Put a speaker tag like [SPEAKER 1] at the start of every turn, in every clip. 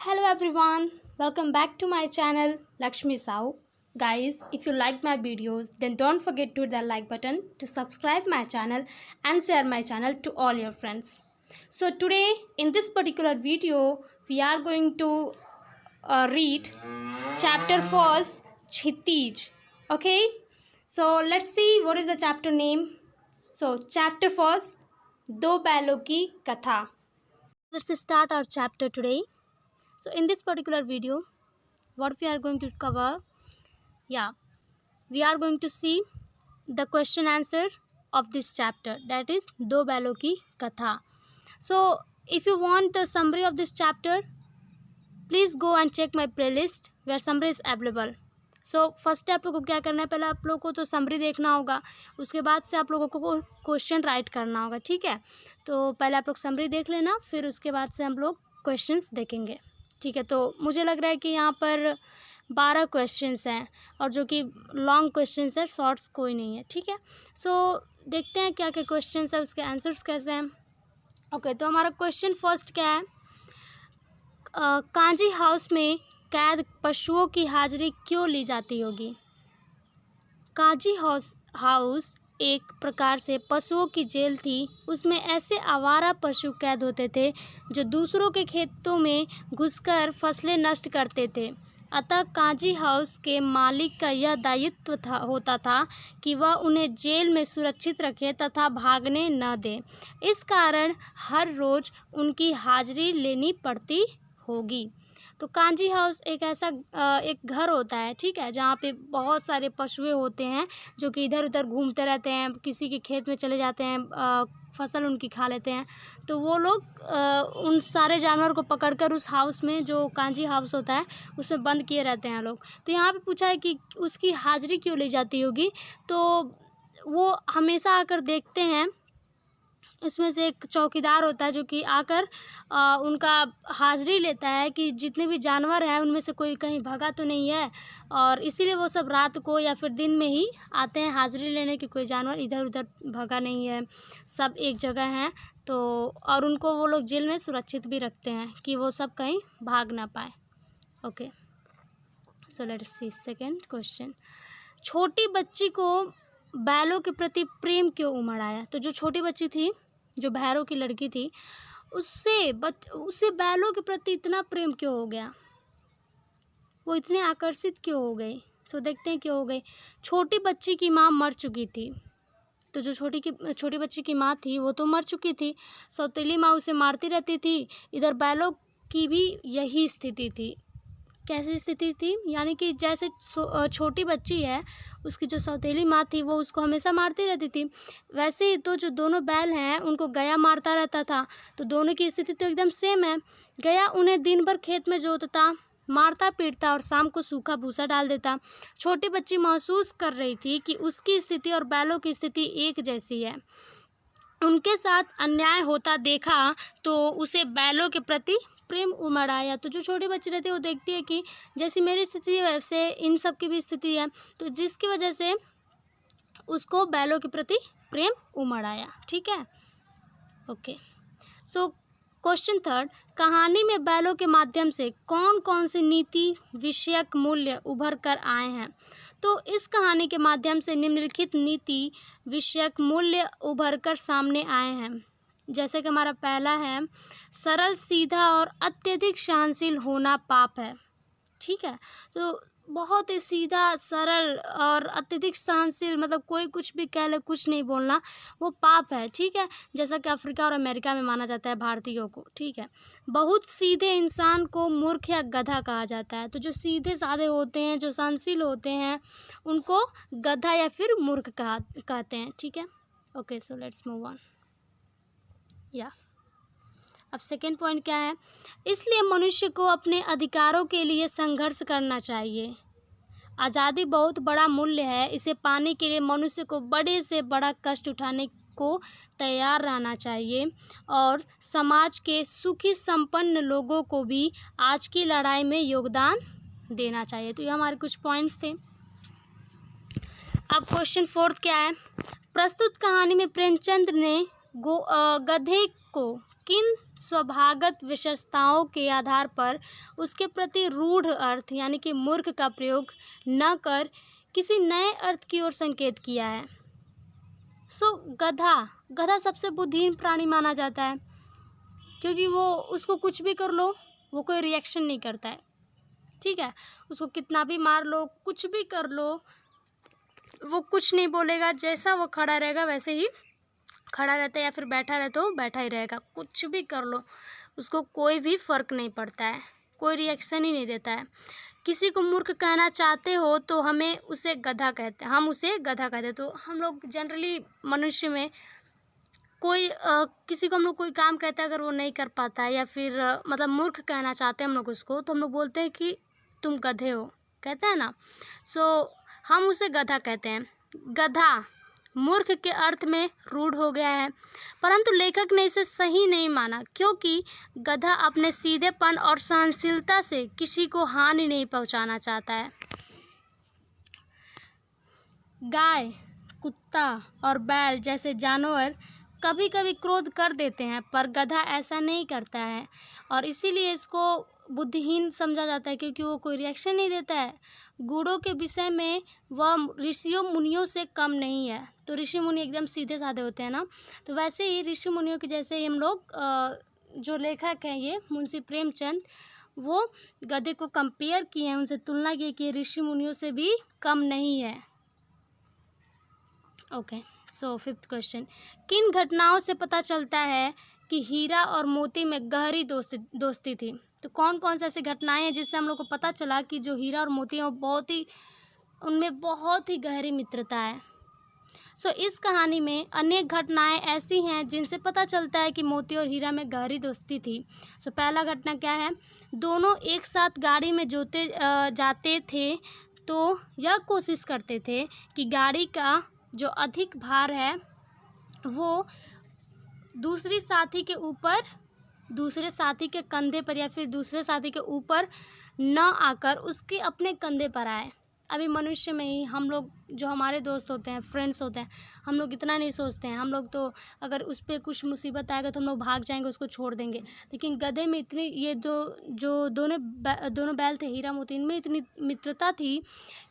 [SPEAKER 1] Hello everyone, welcome back to my channel Lakshmi Sao. Guys, if you like my videos, then don't forget to hit the like button to subscribe my channel and share my channel to all your friends. So today in this particular video, we are going to read chapter first Kshitij. Okay, so let's see what is the chapter name. So chapter first, दो बैलों की कथा. Let's start our chapter today. So in this particular video, what we are going to cover, we are going to see the question answer of this chapter, that is दो बैलों की कथा. So if you want the summary of this chapter, please go and check my playlist where summary is available. So first आप लोगों को क्या करना है, पहले आप लोगों को तो समरी देखना होगा, उसके बाद से आप लोगों को क्वेश्चन राइट करना होगा. ठीक है, तो पहले आप लोग समरी देख लेना, फिर उसके बाद से हम लोग क्वेश्चंस देखेंगे. ठीक है, तो मुझे लग रहा है कि यहाँ पर 12 क्वेश्चंस हैं और जो कि लॉन्ग क्वेश्चंस है, शॉर्ट्स कोई नहीं है. ठीक है, सो देखते हैं क्या क्या क्वेश्चंस है, उसके आंसर्स कैसे हैं. ओके, तो हमारा क्वेश्चन फर्स्ट क्या है, कांजी हाउस में कैद पशुओं की हाजिरी क्यों ली जाती होगी. कांजी हाउस एक प्रकार से पशुओं की जेल थी. उसमें ऐसे आवारा पशु कैद होते थे जो दूसरों के खेतों में घुसकर फसलें नष्ट करते थे. अतः कांजी हाउस के मालिक का यह दायित्व होता था कि वह उन्हें जेल में सुरक्षित रखे तथा भागने न दे. इस कारण हर रोज़ उनकी हाजिरी लेनी पड़ती होगी. तो कांजी हाउस एक ऐसा एक घर होता है, ठीक है, जहाँ पे बहुत सारे पशुएं होते हैं जो कि इधर उधर घूमते रहते हैं, किसी के खेत में चले जाते हैं, फसल उनकी खा लेते हैं. तो वो लोग उन सारे जानवर को पकड़कर उस हाउस में, जो कांजी हाउस होता है, उसमें बंद किए रहते हैं लोग. तो यहाँ पे पूछा है कि उसकी हाजिरी क्यों ली जाती होगी. तो वो हमेशा आकर देखते हैं, इसमें से एक चौकीदार होता है जो कि आकर उनका हाजिरी लेता है कि जितने भी जानवर हैं उनमें से कोई कहीं भगा तो नहीं है, और इसीलिए वो सब रात को या फिर दिन में ही आते हैं हाजिरी लेने कि कोई जानवर इधर उधर भगा नहीं है, सब एक जगह हैं. तो और उनको वो लोग जेल में सुरक्षित भी रखते हैं कि वो सब कहीं भाग ना पाए. Okay, so let's see second question. छोटी बच्ची को बैलों के प्रति प्रेम क्यों उमड़ आया. तो जो छोटी बच्ची थी, जो भैरों की लड़की थी, उससे बैलों के प्रति इतना प्रेम क्यों हो गया, वो इतने आकर्षित क्यों हो गई. सो देखते हैं क्यों हो गई. छोटी बच्ची की माँ मर चुकी थी. तो जो छोटी बच्ची की माँ थी वो तो मर चुकी थी, सौतेली माँ उसे मारती रहती थी. इधर बैलों की भी यही स्थिति थी. कैसी स्थिति थी, यानी कि जैसे छोटी बच्ची है, उसकी जो सौतेली माँ थी वो उसको हमेशा मारती रहती थी, वैसे ही तो जो दोनों बैल हैं उनको गया मारता रहता था. तो दोनों की स्थिति तो एकदम सेम है. गया उन्हें दिन भर खेत में जोतता, मारता पीटता और शाम को सूखा भूसा डाल देता. छोटी बच्ची महसूस कर रही थी कि उसकी स्थिति और बैलों की स्थिति एक जैसी है. उनके साथ अन्याय होता देखा तो उसे बैलों के प्रति प्रेम उमड़ आया. तो जो छोटी बच्ची रहती है वो देखती है कि जैसी मेरी स्थिति है वैसे इन सब की भी स्थिति है, तो जिसकी वजह से उसको बैलों के प्रति प्रेम उमड़ आया. ठीक है, ओके. सो क्वेश्चन थर्ड, कहानी में बैलों के माध्यम से कौन कौन से नीति विषयक मूल्य उभर कर आए हैं. तो इस कहानी के माध्यम से निम्नलिखित नीति विषयक मूल्य उभर कर सामने आए हैं. जैसे कि हमारा पहला है, सरल सीधा और अत्यधिक सहनशील होना पाप है. ठीक है, तो बहुत ही सीधा सरल और अत्यधिक सहनशील, मतलब कोई कुछ भी कह ले, कुछ नहीं बोलना, वो पाप है. ठीक है, जैसा कि अफ्रीका और अमेरिका में माना जाता है भारतीयों को. ठीक है, बहुत सीधे इंसान को मूर्ख या गधा कहा जाता है. तो जो सीधे साधे होते हैं, जो सहनशील होते हैं, उनको गधा या फिर मूर्ख कहते हैं. ठीक है, okay, so let's move on. अब सेकेंड पॉइंट क्या है, इसलिए मनुष्य को अपने अधिकारों के लिए संघर्ष करना चाहिए. आज़ादी बहुत बड़ा मूल्य है. इसे पाने के लिए मनुष्य को बड़े से बड़ा कष्ट उठाने को तैयार रहना चाहिए और समाज के सुखी संपन्न लोगों को भी आज की लड़ाई में योगदान देना चाहिए. तो ये हमारे कुछ पॉइंट्स थे. अब क्वेश्चन फोर्थ क्या है, प्रस्तुत कहानी में प्रेमचंद ने गधे को किन स्वभावगत विशेषताओं के आधार पर उसके प्रति रूढ़ अर्थ यानी कि मूर्ख का प्रयोग न कर किसी नए अर्थ की ओर संकेत किया है। गधा सबसे बुद्धिहीन प्राणी माना जाता है, क्योंकि वो उसको कुछ भी कर लो वो कोई रिएक्शन नहीं करता है। ठीक है, उसको कितना भी मार लो, कुछ भी कर लो, वो कुछ नहीं बोलेगा। जैसा वो खड़ा रहेगा वैसे ही खड़ा रहता है, या फिर बैठा रहे तो बैठा ही रहेगा। कुछ भी कर लो उसको कोई भी फ़र्क नहीं पड़ता है, कोई रिएक्शन ही नहीं देता है। किसी को मूर्ख कहना चाहते हो तो हमें उसे गधा कहते हैं, हम उसे गधा कहते हैं। तो हम लोग जनरली मनुष्य में कोई किसी को हम लोग कोई काम कहते हैं, अगर वो नहीं कर पाता है या फिर मतलब मूर्ख कहना चाहते हैं हम लोग उसको, तो हम लोग बोलते हैं कि तुम गधे हो, कहते हैं ना। हम उसे गधा कहते हैं। गधा मूर्ख के अर्थ में रूढ़ हो गया है, परंतु लेखक ने इसे सही नहीं माना, क्योंकि गधा अपने सीधेपन और सहनशीलता से किसी को हानि नहीं पहुंचाना चाहता है। गाय, कुत्ता और बैल जैसे जानवर कभी कभी क्रोध कर देते हैं, पर गधा ऐसा नहीं करता है और इसीलिए इसको बुद्धिहीन समझा जाता है, क्योंकि वो कोई रिएक्शन नहीं देता है। गुणों के विषय में वह ऋषियों मुनियों से कम नहीं है। तो ऋषि मुनि एकदम सीधे साधे होते हैं ना, तो वैसे ही ऋषि मुनियों के जैसे ही हम लोग जो लेखक हैं ये मुंशी प्रेमचंद, वो गधे को कंपेयर किए हैं, उनसे तुलना की कि ऋषि मुनियों से भी कम नहीं है। ओके, सो 5th क्वेश्चन, किन घटनाओं से पता चलता है कि हीरा और मोती में गहरी दोस्ती थी? तो कौन कौन से ऐसी घटनाएं हैं जिससे हम लोग को पता चला कि जो हीरा और मोती हैं वो उनमें बहुत ही गहरी मित्रता है। इस कहानी में अनेक घटनाएं ऐसी हैं जिनसे पता चलता है कि मोती और हीरा में गहरी दोस्ती थी। पहला घटना क्या है? दोनों एक साथ गाड़ी में जाते थे तो यह कोशिश करते थे कि गाड़ी का जो अधिक भार है वो दूसरे साथी के कंधे पर या फिर दूसरे साथी के ऊपर न आकर उसके अपने कंधे पर आए। अभी मनुष्य में ही हम लोग, जो हमारे दोस्त होते हैं, फ्रेंड्स होते हैं, हम लोग इतना नहीं सोचते हैं। हम लोग तो अगर उस पर कुछ मुसीबत आएगा तो हम लोग भाग जाएंगे, उसको छोड़ देंगे। लेकिन गधे में इतनी, ये जो दोनों बैल थे हीरा मोती, इनमें इतनी मित्रता थी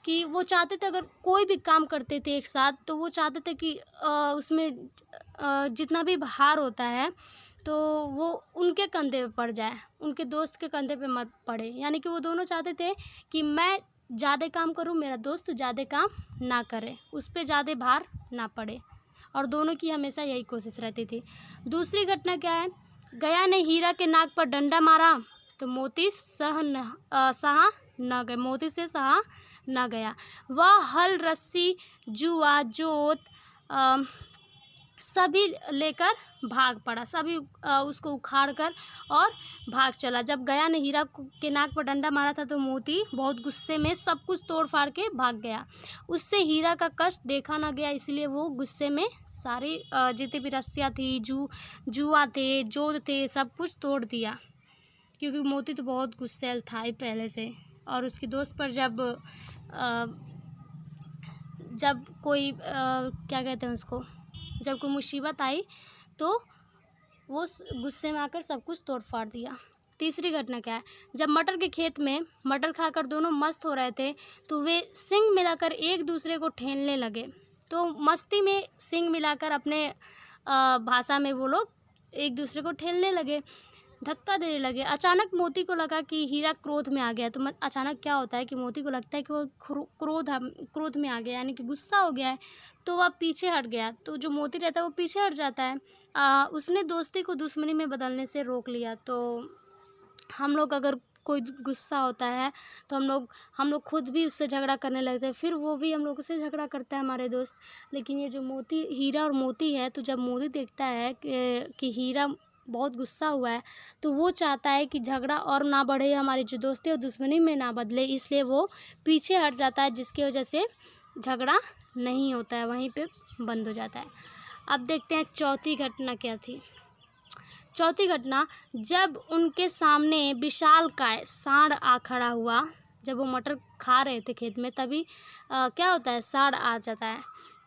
[SPEAKER 1] कि वो चाहते थे अगर कोई भी काम करते थे एक साथ तो वो चाहते थे कि उसमें जितना भी भार होता है तो वो उनके कंधे पे पड़ जाए, उनके दोस्त के कंधे पे मत पड़े। यानी कि वो दोनों चाहते थे कि मैं ज़्यादा काम करूं, मेरा दोस्त ज़्यादा काम ना करे, उस पर ज़्यादा भार ना पड़े, और दोनों की हमेशा यही कोशिश रहती थी। दूसरी घटना क्या है? गया ने हीरा के नाक पर डंडा मारा तो मोती सहा न गया। वह हल, रस्सी, जुआ, जोत सभी लेकर भाग पड़ा, सभी उसको उखाड़ कर और भाग चला। जब गया ने हीरा के नाक पर डंडा मारा था तो मोती बहुत गुस्से में सब कुछ तोड़ फाड़ के भाग गया। उससे हीरा का कष्ट देखा ना गया, इसलिए वो गुस्से में सारी जितनी भी रस्सियाँ थी, जुआ थे, जोत थे, सब कुछ तोड़ दिया, क्योंकि मोती तो बहुत गुस्सैल था ही पहले से। और उसके दोस्त पर जब कोई क्या कहते हैं उसको, जब कोई मुसीबत आई तो वो गुस्से में आकर सब कुछ तोड़ फाड़ दिया। तीसरी घटना क्या है? जब मटर के खेत में मटर खाकर दोनों मस्त हो रहे थे तो वे सींग मिलाकर एक दूसरे को ठेलने लगे। तो मस्ती में सींग मिलाकर अपने भाषा में वो लोग एक दूसरे को ठेलने लगे, धक्का देने लगे। अचानक मोती को लगा कि हीरा क्रोध में आ गया। तो अचानक क्या होता है कि मोती को लगता है कि वो क्रोध में आ गया, यानी कि गुस्सा हो गया है, तो वह पीछे हट गया। तो जो मोती रहता है वो पीछे हट जाता है। उसने दोस्ती को दुश्मनी में बदलने से रोक लिया। तो हम लोग अगर कोई गुस्सा होता है तो हम लोग खुद भी उससे झगड़ा करने लगते हैं, फिर वो भी हम लोग से झगड़ा करता है, हमारे दोस्त। लेकिन ये जो हीरा और मोती है, तो जब मोती देखता है कि हीरा बहुत गुस्सा हुआ है तो वो चाहता है कि झगड़ा और ना बढ़े, हमारी जो दोस्ती है वो दुश्मनी में ना बदले, इसलिए वो पीछे हट जाता है, जिसकी वजह से झगड़ा नहीं होता है, वहीं पे बंद हो जाता है। अब देखते हैं चौथी घटना क्या थी। चौथी घटना, जब उनके सामने विशालकाय सांड आ खड़ा हुआ। जब वो मटर खा रहे थे खेत में, तभी क्या होता है, सांड आ जाता है।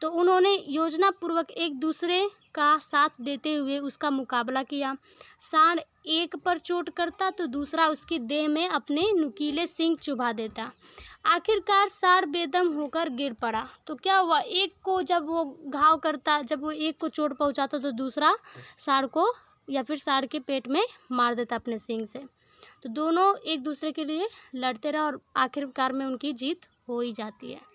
[SPEAKER 1] तो उन्होंने योजनापूर्वक एक दूसरे का साथ देते हुए उसका मुकाबला किया। सांड एक पर चोट करता तो दूसरा उसकी देह में अपने नुकीले सींग चुभा देता। आखिरकार सांड बेदम होकर गिर पड़ा। तो क्या हुआ, एक को जब वो घाव करता, जब वो एक को चोट पहुंचाता तो दूसरा सांड को या फिर सांड के पेट में मार देता अपने सींग से। तो दोनों एक दूसरे के लिए लड़ते रहे और आखिरकार में उनकी जीत हो ही जाती है।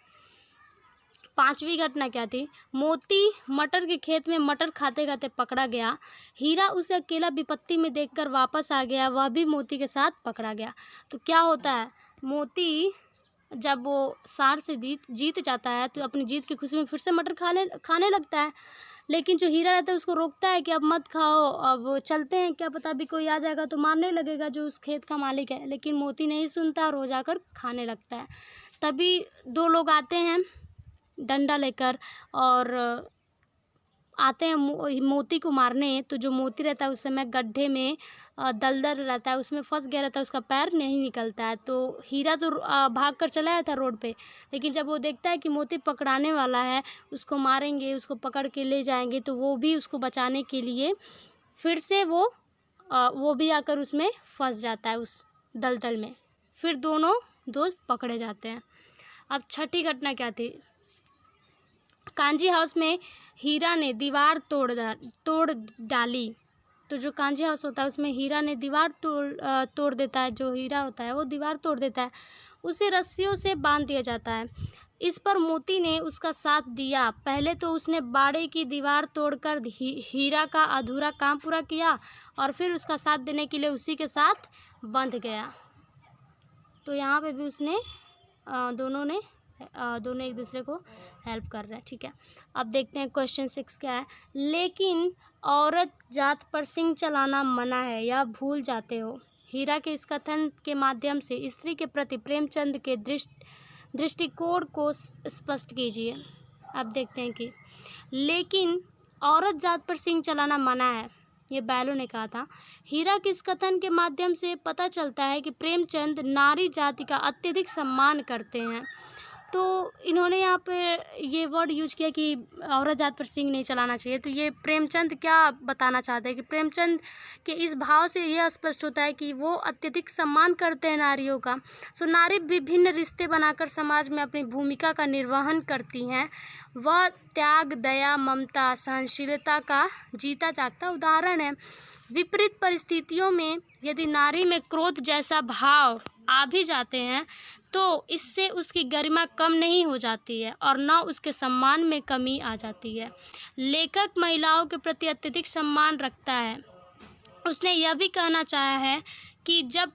[SPEAKER 1] 5वीं घटना क्या थी? मोती मटर के खेत में मटर खाते खाते पकड़ा गया। हीरा उसे अकेला विपत्ति में देखकर वापस आ गया, वह भी मोती के साथ पकड़ा गया। तो क्या होता है, मोती जब वो सांड से जीत जाता है तो अपनी जीत की खुशी में फिर से मटर खाने लगता है, लेकिन जो हीरा रहता है उसको रोकता है कि अब मत खाओ, अब चलते हैं, क्या पता अभी कोई आ जाएगा तो मारने लगेगा जो उस खेत का मालिक है। लेकिन मोती नहीं सुनता और वो जाकर खाने लगता है। तभी 2 लोग आते हैं डंडा लेकर और आते हैं मोती को मारने। तो जो मोती रहता है उस समय गड्ढे में दलदल रहता है, उसमें फंस गया रहता है, उसका पैर नहीं निकलता है। तो हीरा तो भाग कर चला आया था रोड पे, लेकिन जब वो देखता है कि मोती पकड़ाने वाला है, उसको मारेंगे, उसको पकड़ के ले जाएंगे, तो वो भी उसको बचाने के लिए फिर से वो भी आकर उसमें फंस जाता है उस दलदल में। फिर दोनों दोस्त पकड़े जाते हैं। अब 6ठी घटना क्या थी? कांजी हाउस में हीरा ने दीवार तोड़ डाली। तो जो कांजी हाउस होता है उसमें हीरा ने दीवार तोड़ देता है। जो हीरा होता है वो दीवार तोड़ देता है, उसे रस्सियों से बांध दिया जाता है। इस पर मोती ने उसका साथ दिया। पहले तो उसने बाड़े की दीवार तोड़कर हीरा का अधूरा काम पूरा किया और फिर उसका साथ देने के लिए उसी के साथ बंध गया। तो यहाँ पे भी उसने दोनों एक दूसरे को हेल्प कर रहे हैं। ठीक है, अब देखते हैं क्वेश्चन 6 क्या है। लेकिन औरत जात पर सिंह चलाना मना है, यह भूल जाते हो। हीरा के इस कथन के माध्यम से स्त्री के प्रति प्रेमचंद के दृष्टिकोण को स्पष्ट कीजिए। अब देखते हैं कि लेकिन औरत जात पर सिंह चलाना मना है, ये बैलो ने कहा था। हीरा के इस कथन के माध्यम से पता चलता है कि प्रेमचंद नारी जाति का अत्यधिक सम्मान करते हैं। तो इन्होंने यहाँ पे ये वर्ड यूज किया कि औरत जात पर सिंह नहीं चलाना चाहिए। तो ये प्रेमचंद क्या बताना चाहते हैं कि प्रेमचंद के इस भाव से यह स्पष्ट होता है कि वो अत्यधिक सम्मान करते हैं नारियों का। सो नारी विभिन्न रिश्ते बनाकर समाज में अपनी भूमिका का निर्वहन करती हैं। वह त्याग, दया, ममता, सहनशीलता का जीता जागता उदाहरण है। विपरीत परिस्थितियों में यदि नारी में क्रोध जैसा भाव आ भी जाते हैं तो इससे उसकी गरिमा कम नहीं हो जाती है और न उसके सम्मान में कमी आ जाती है। लेखक महिलाओं के प्रति अत्यधिक सम्मान रखता है। उसने यह भी कहना चाहा है कि जब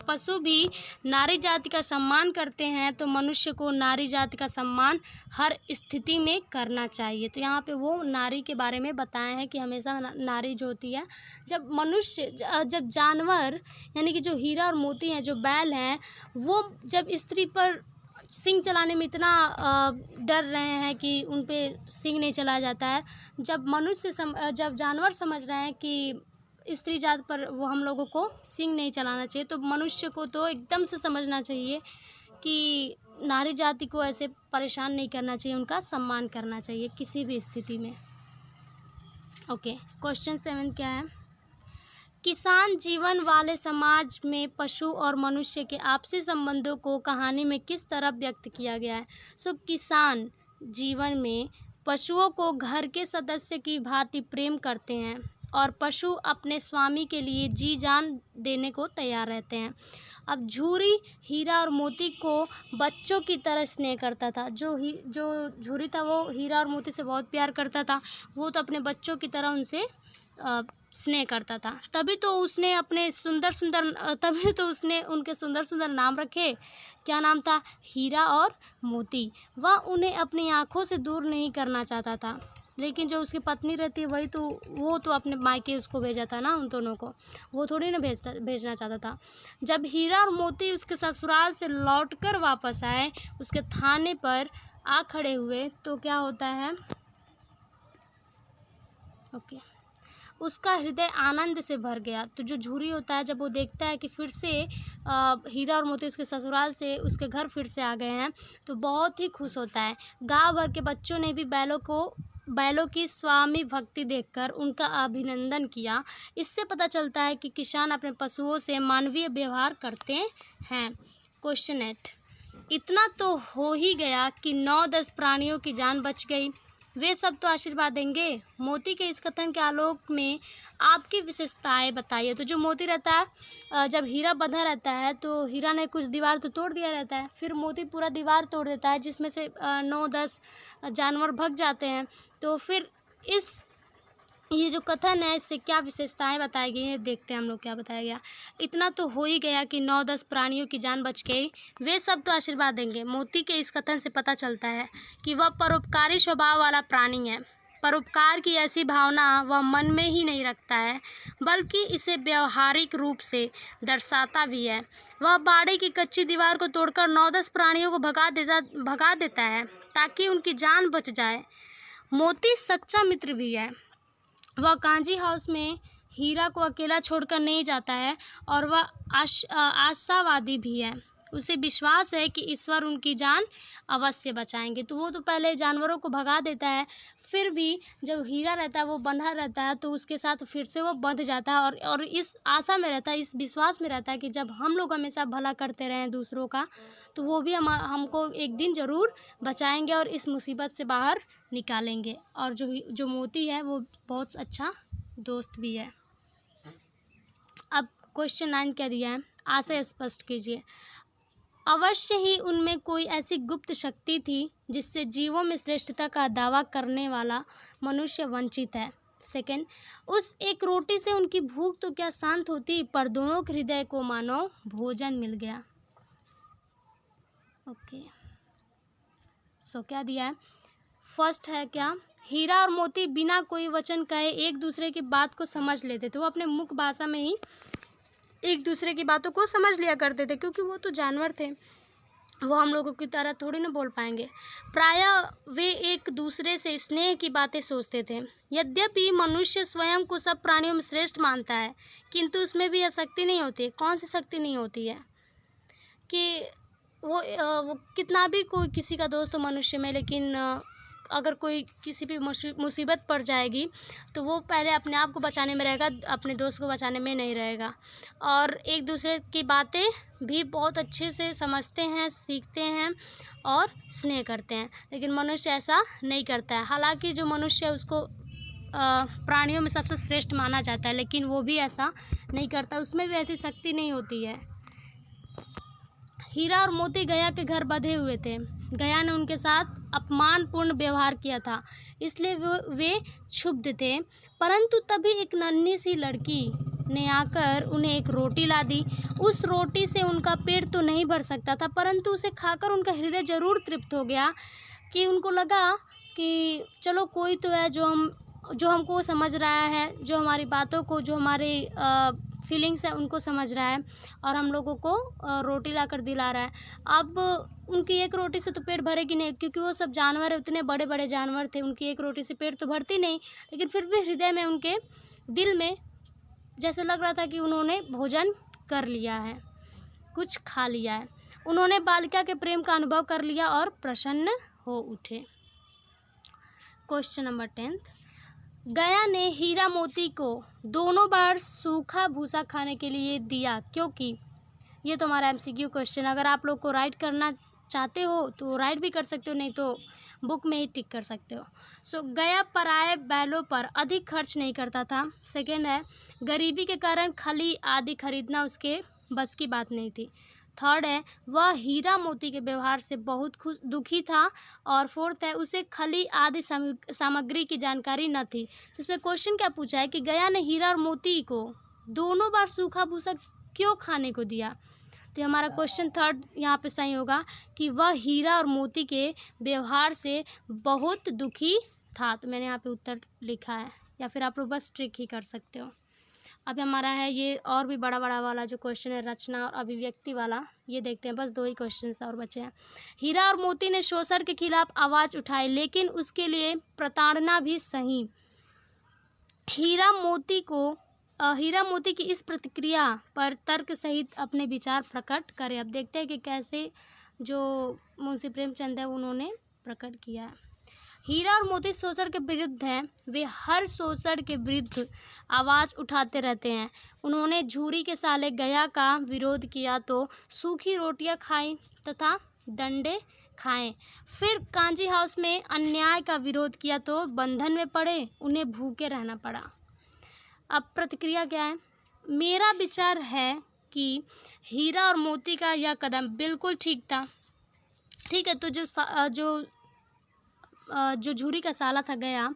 [SPEAKER 1] पशु भी नारी जाति का सम्मान करते हैं तो मनुष्य को नारी जाति का सम्मान हर स्थिति में करना चाहिए। तो यहाँ पे वो नारी के बारे में बताए हैं कि हमेशा नारी जो होती है, जब जानवर यानी कि जो हीरा और मोती हैं, जो बैल हैं, वो जब स्त्री पर सिंह चलाने में इतना डर रहे हैं कि उन पे सिंह नहीं चलाया जाता है, जब जानवर समझ रहे हैं कि स्त्री जात पर वो हम लोगों को सिंह नहीं चलाना चाहिए, तो मनुष्य को तो एकदम से समझना चाहिए कि नारी जाति को ऐसे परेशान नहीं करना चाहिए, उनका सम्मान करना चाहिए किसी भी स्थिति में। ओके, क्वेश्चन 7 क्या है? किसान जीवन वाले समाज में पशु और मनुष्य के आपसी संबंधों को कहानी में किस तरह व्यक्त किया गया है? किसान जीवन में पशुओं को घर के सदस्य की भांति प्रेम करते हैं और पशु अपने स्वामी के लिए जी जान देने को तैयार रहते हैं। अब झूरी हीरा और मोती को बच्चों की तरह स्नेह करता था। जो झूरी था वो हीरा और मोती से बहुत प्यार करता था, वो तो अपने बच्चों की तरह उनसे स्नेह करता था। तभी तो उसने उनके सुंदर सुंदर नाम रखे। क्या नाम था? हीरा और मोती। वह उन्हें अपनी आँखों से दूर नहीं करना चाहता था, लेकिन जो उसकी पत्नी रहती है वो तो अपने मायके उसको भेजा था ना, उन दोनों को वो थोड़ी ना भेजना चाहता था। जब हीरा और मोती उसके ससुराल से लौटकर वापस आए, उसके थाने पर आ खड़े हुए, तो क्या होता है? ओके, उसका हृदय आनंद से भर गया। तो जो झूरी होता है, जब वो देखता है कि फिर से हीरा और मोती उसके ससुराल से उसके घर फिर से आ गए हैं, तो बहुत ही खुश होता है। गाँव भर के बच्चों ने भी बैलों की स्वामी भक्ति देखकर उनका अभिनंदन किया। इससे पता चलता है कि किसान अपने पशुओं से मानवीय व्यवहार करते हैं। क्वेश्चन 8, इतना तो हो ही गया कि 9-10 प्राणियों की जान बच गई, वे सब तो आशीर्वाद देंगे। मोती के इस कथन के आलोक में आपकी विशेषताएं बताइए। तो जो मोती रहता है, जब हीरा बंधा रहता है तो हीरा ने कुछ दीवार तो तोड़ दिया रहता है, फिर मोती पूरा दीवार तोड़ देता है, जिसमें से 9-10 जानवर भाग जाते हैं। तो फिर ये जो कथन है, इससे क्या विशेषताएं बताई गई हैं, देखते हैं हम लोग क्या बताया गया। इतना तो हो ही गया कि 9-10 प्राणियों की जान बच गई, वे सब तो आशीर्वाद देंगे। मोती के इस कथन से पता चलता है कि वह परोपकारी स्वभाव वाला प्राणी है। परोपकार की ऐसी भावना वह मन में ही नहीं रखता है, बल्कि इसे व्यवहारिक रूप से दर्शाता भी है। वह बाड़े की कच्ची दीवार को तोड़कर 9-10 प्राणियों को भगा देता है ताकि उनकी जान बच जाए। मोती सच्चा मित्र भी है। वह कांजी हाउस में हीरा को अकेला छोड़कर नहीं जाता है और वह आशावादी भी है। उसे विश्वास है कि ईश्वर उनकी जान अवश्य बचाएंगे। तो वो तो पहले जानवरों को भगा देता है, फिर भी जब हीरा रहता है वो बंधा रहता है, तो उसके साथ फिर से वो बंध जाता है और इस आशा में रहता है, इस विश्वास में रहता है कि जब हम लोग हमेशा भला करते रहें दूसरों का, तो वो भी हमको एक दिन ज़रूर बचाएंगे और इस मुसीबत से बाहर निकालेंगे। और जो मोती है वो बहुत अच्छा दोस्त भी है। अब क्वेश्चन 9 क्या दिया है, आशय स्पष्ट कीजिए। अवश्य ही उनमें कोई ऐसी गुप्त शक्ति थी जिससे जीवों में श्रेष्ठता का दावा करने वाला मनुष्य वंचित है। सेकंड, उस एक रोटी से उनकी भूख तो क्या शांत होती, पर दोनों के हृदय को मानो भोजन मिल गया। ओके, सो क्या दिया है, फर्स्ट है क्या, हीरा और मोती बिना कोई वचन कहे एक दूसरे की बात को समझ लेते थे। वो अपने मुख भाषा में ही एक दूसरे की बातों को समझ लिया करते थे, क्योंकि वो तो जानवर थे, वो हम लोगों की तरह थोड़ी ना बोल पाएंगे। प्रायः वे एक दूसरे से स्नेह की बातें सोचते थे। यद्यपि मनुष्य स्वयं को सब प्राणियों में श्रेष्ठ मानता है, किंतु उसमें भी यह शक्ति नहीं होती। कौन सी शक्ति नहीं होती है कि वो कितना भी कोई किसी का दोस्त हो मनुष्य में, लेकिन अगर कोई किसी भी मुसीबत पड़ जाएगी तो वो पहले अपने आप को बचाने में रहेगा, अपने दोस्त को बचाने में नहीं रहेगा। और एक दूसरे की बातें भी बहुत अच्छे से समझते हैं, सीखते हैं और स्नेह करते हैं, लेकिन मनुष्य ऐसा नहीं करता है। हालांकि जो मनुष्य उसको प्राणियों में सबसे श्रेष्ठ माना जाता है, लेकिन वो भी ऐसा नहीं करता, उसमें भी ऐसी शक्ति नहीं होती है। हीरा और मोती गया के घर बंधे हुए थे। गया ने उनके साथ अपमानपूर्ण व्यवहार किया था, इसलिए वे क्षुब्ध थे। परंतु तभी एक नन्ही सी लड़की ने आकर उन्हें एक रोटी ला दी। उस रोटी से उनका पेट तो नहीं भर सकता था, परंतु उसे खाकर उनका हृदय जरूर तृप्त हो गया, कि उनको लगा कि चलो कोई तो है जो हमको समझ रहा है, जो हमारी बातों को, जो हमारे फीलिंग्स है उनको समझ रहा है और हम लोगों को रोटी लाकर दिला रहा है। अब उनकी एक रोटी से तो पेट भरेगी नहीं, क्योंकि वो सब जानवर है, उतने बड़े बड़े जानवर थे, उनकी एक रोटी से पेट तो भरती नहीं। लेकिन फिर भी हृदय में, उनके दिल में जैसे लग रहा था कि उन्होंने भोजन कर लिया है, कुछ खा लिया है। उन्होंने बालिका के प्रेम का अनुभव कर लिया और प्रसन्न हो उठे। क्वेश्चन नंबर 10, गया ने हीरा मोती को दोनों बार सूखा भूसा खाने के लिए दिया, क्योंकि ये तो हमारा MCQ क्वेश्चन। अगर आप लोग को राइट करना चाहते हो तो राइट भी कर सकते हो, नहीं तो बुक में ही टिक कर सकते हो। सो गया पराये बैलों पर अधिक खर्च नहीं करता था। सेकेंड है, गरीबी के कारण खली आदि खरीदना उसके बस की बात नहीं थी। थर्ड है, वह हीरा मोती के व्यवहार से बहुत दुखी था। और फोर्थ है, उसे खली आदि सामग्री की जानकारी न थी। तो इसमें क्वेश्चन क्या पूछा है कि गया ने हीरा और मोती को दोनों बार सूखा भूसा क्यों खाने को दिया। तो हमारा क्वेश्चन थर्ड यहाँ पे सही होगा कि वह हीरा और मोती के व्यवहार से बहुत दुखी था। तो मैंने यहाँ पे उत्तर लिखा है, या फिर आप लोग बस ट्रिक ही कर सकते हो। अब हमारा है ये और भी बड़ा वाला जो क्वेश्चन है, रचना और अभिव्यक्ति वाला, ये देखते हैं। बस 2 ही क्वेश्चन और बचे हैं। हीरा और मोती ने शोषण के खिलाफ आवाज़ उठाई, लेकिन उसके लिए प्रताड़ना भी सही। हीरा मोती की इस प्रतिक्रिया पर तर्क सहित अपने विचार प्रकट करें। अब देखते हैं कि कैसे जो मुंशी प्रेमचंद है उन्होंने प्रकट किया। हीरा और मोती शोषण के विरुद्ध हैं। वे हर शोषण के विरुद्ध आवाज़ उठाते रहते हैं। उन्होंने झूरी के साले गया का विरोध किया तो सूखी रोटियां खाई तथा डंडे खाएं। फिर कांजी हाउस में अन्याय का विरोध किया तो बंधन में पड़े, उन्हें भूखे रहना पड़ा। अब प्रतिक्रिया क्या है? मेरा विचार है कि हीरा और मोती का यह कदम बिल्कुल ठीक था। ठीक है, तो जो झूरी का साला था गया,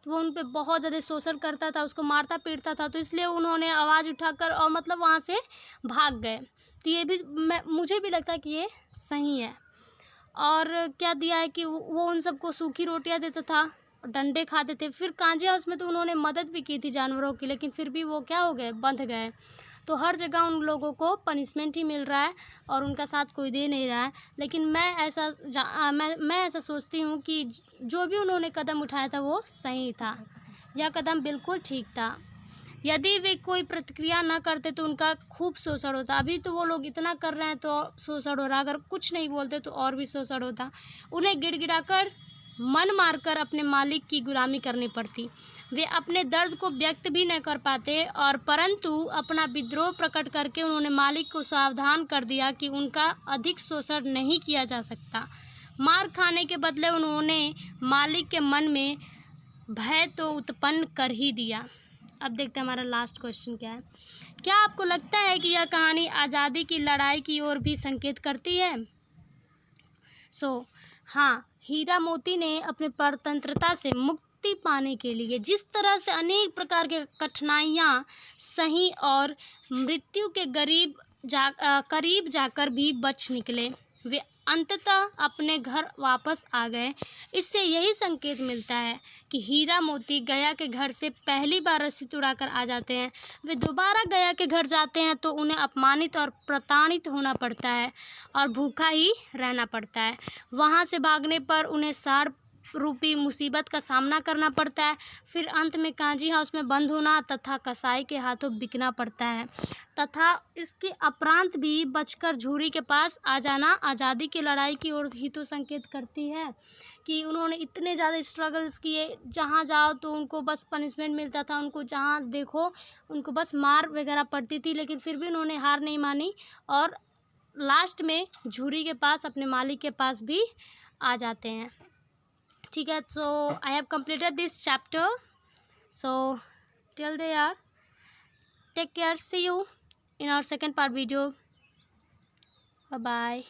[SPEAKER 1] तो वो उन पे बहुत ज़्यादा शोषण करता था, उसको मारता पीटता था, तो इसलिए उन्होंने आवाज़ उठाकर और मतलब वहाँ से भाग गए। तो ये भी मुझे भी लगता है कि ये सही है। और क्या दिया है कि वो उन सबको सूखी रोटियां देता था, डंडे खाते थे। फिर कांजी हाउस में तो उन्होंने मदद भी की थी जानवरों की, लेकिन फिर भी वो क्या हो गए, बंध गए। तो हर जगह उन लोगों को पनिशमेंट ही मिल रहा है और उनका साथ कोई दे नहीं रहा है। लेकिन मैं ऐसा सोचती हूँ कि जो भी उन्होंने कदम उठाया था वो सही था, यह कदम बिल्कुल ठीक था। यदि वे कोई प्रतिक्रिया न करते तो उनका खूब शोषण होता। अभी तो वो लोग इतना कर रहे हैं तो शोषण हो रहा, अगर कुछ नहीं बोलते तो और भी शोषण होता। उन्हें गिड़गिड़ाकर मन मारकर अपने मालिक की गुलामी करनी पड़ती। वे अपने दर्द को व्यक्त भी न कर पाते और परंतु अपना विद्रोह प्रकट करके उन्होंने मालिक को सावधान कर दिया कि उनका अधिक शोषण नहीं किया जा सकता। मार खाने के बदले उन्होंने मालिक के मन में भय तो उत्पन्न कर ही दिया। अब देखते हैं हमारा लास्ट क्वेश्चन क्या है। क्या आपको लगता है कि यह कहानी आज़ादी की लड़ाई की ओर भी संकेत करती है? हाँ, हीरा मोती ने अपने परतंत्रता से मुक्ति पाने के लिए जिस तरह से अनेक प्रकार के कठिनाइयाँ सही और मृत्यु के करीब जाकर भी बच निकले, वे अंततः अपने घर वापस आ गए। इससे यही संकेत मिलता है कि हीरा मोती गया के घर से पहली बार रस्सी उड़ाकर आ जाते हैं। वे दोबारा गया के घर जाते हैं तो उन्हें अपमानित और प्रताड़ित होना पड़ता है और भूखा ही रहना पड़ता है। वहाँ से भागने पर उन्हें साड़ रूपी मुसीबत का सामना करना पड़ता है। फिर अंत में कांजी हाउस में बंद होना तथा कसाई के हाथों बिकना पड़ता है तथा इसके उपरांत भी बचकर झूरी के पास आ जाना आज़ादी की लड़ाई की ओर ही तो संकेत करती है कि उन्होंने इतने ज़्यादा स्ट्रगल्स किए। जहाँ जाओ तो उनको बस पनिशमेंट मिलता था, उनको जहाँ देखो उनको बस मार वगैरह पड़ती थी, लेकिन फिर भी उन्होंने हार नहीं मानी और लास्ट में झूरी के पास अपने मालिक के पास भी आ जाते हैं। ठीक है, so I have completed this chapter, so till there take care, see you in our second part video. Bye bye.